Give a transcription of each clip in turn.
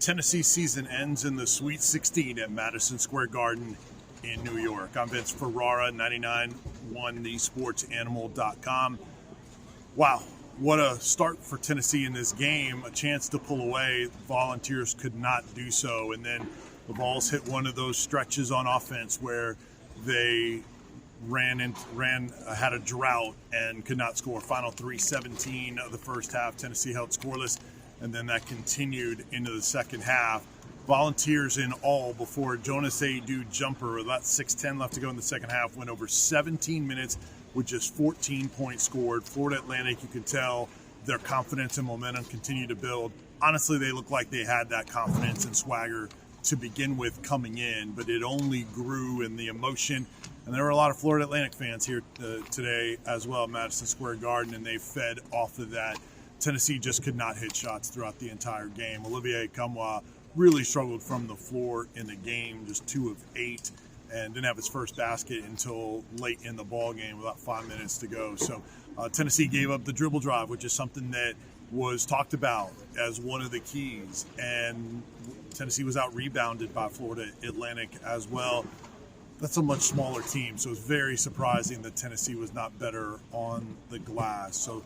Tennessee season ends in the Sweet 16 at Madison Square Garden in New York. I'm Vince Ferrara, 99onethesportsanimal.com. Wow, what a start for Tennessee in this game. A chance to pull away. Volunteers could not do so. And then the Vols hit one of those stretches on offense where they had a drought and could not score. Final 3:17 of the first half. Tennessee held scoreless, and then that continued into the second half. Volunteers in all before Jonas Adu jumper, about 6:10 left to go in the second half, went over 17 minutes with just 14 points scored. Florida Atlantic, you could tell their confidence and momentum continue to build. Honestly, they looked like they had that confidence and swagger to begin with coming in, but it only grew in the emotion. And there were a lot of Florida Atlantic fans here today as well at Madison Square Garden, and they fed off of that. Tennessee just could not hit shots throughout the entire game. Olivier Kamwa really struggled from the floor in the game, just 2 of 8, and didn't have his first basket until late in the ball game, about 5 minutes to go. So Tennessee gave up the dribble drive, which is something that was talked about as one of the keys, and Tennessee was out rebounded by Florida Atlantic as well. That's a much smaller team, so it's very surprising that Tennessee was not better on the glass. So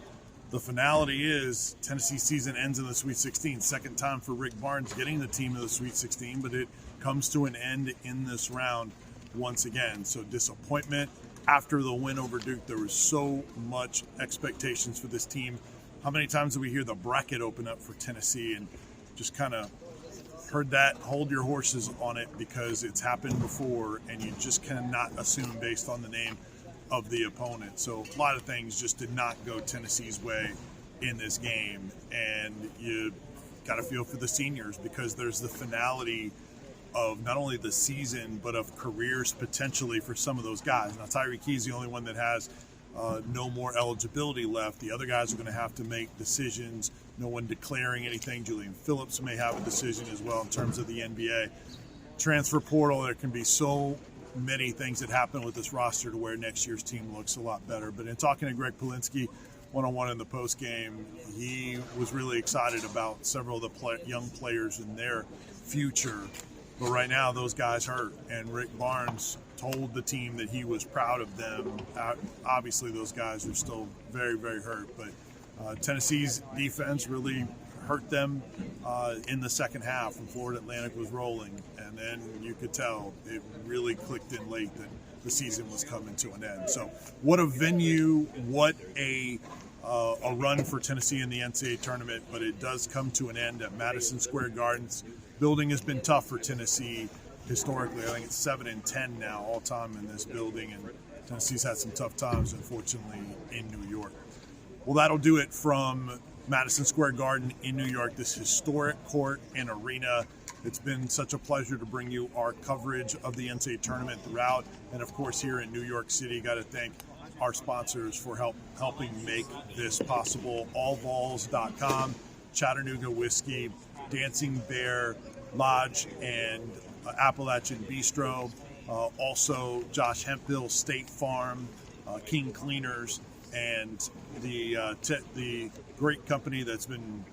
the finality is Tennessee's season ends in the Sweet 16. Second time for Rick Barnes getting the team to the Sweet 16, but it comes to an end in this round once again. So disappointment after the win over Duke. There was so much expectations for this team. How many times did we hear the bracket open up for Tennessee and just kind of heard that? Hold your horses on it, because it's happened before and you just cannot assume based on the name of the opponent. So a lot of things just did not go Tennessee's way in this game, and you got to feel for the seniors, because there's the finality of not only the season but of careers potentially for some of those guys. Now Tyree Key's the only one that has no more eligibility left. The other guys are going to have to make decisions. No one declaring anything. Julian Phillips may have a decision as well in terms of the NBA transfer portal. There can be so many things that happen with this roster to where next year's team looks a lot better. But in talking to Greg Polinsky one-on-one in the post game, he was really excited about several of the young players in their future. But right now, those guys hurt, and Rick Barnes told the team that he was proud of them. Obviously, those guys are still very, very hurt, but Tennessee's defense really hurt them in the second half when Florida Atlantic was rolling, and then you could tell it really clicked in late that the season was coming to an end. So what a venue, what a run for Tennessee in the NCAA tournament, but it does come to an end at Madison Square Gardens. Building has been tough for Tennessee historically. I think it's 7-10 now all time in this building, and Tennessee's had some tough times, unfortunately, in New York. Well, that'll do it from Madison Square Garden in New York, this historic court and arena. It's been such a pleasure to bring you our coverage of the NCAA tournament throughout, and of course here in New York City. Got to thank our sponsors for helping make this possible. allvols.com, Chattanooga Whiskey, Dancing Bear Lodge, and Appalachian Bistro. Also Josh Hemphill, State Farm, King Cleaners, and the great company that's been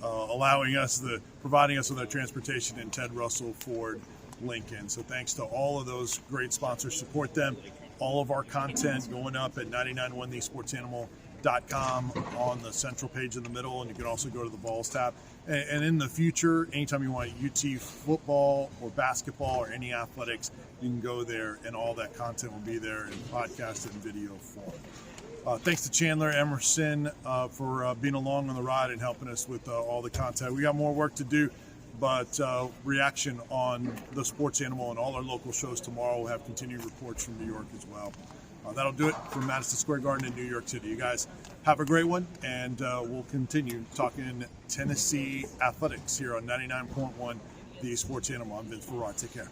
providing us with our transportation, and Ted Russell Ford Lincoln. So thanks to all of those great sponsors. Support them. All of our content going up at 99onethesportsanimal.com on the central page in the middle, and you can also go to the Vols tab. And in the future, anytime you want UT football or basketball or any athletics, you can go there, and all that content will be there in podcast and video form. Thanks to Chandler Emerson for being along on the ride and helping us with all the content. We got more work to do, but reaction on the Sports Animal and all our local shows tomorrow. We'll have continued reports from New York as well. That'll do it from Madison Square Garden in New York City. You guys have a great one, and we'll continue talking Tennessee athletics here on 99.1 The Sports Animal. I'm Vince Ferrara. Take care.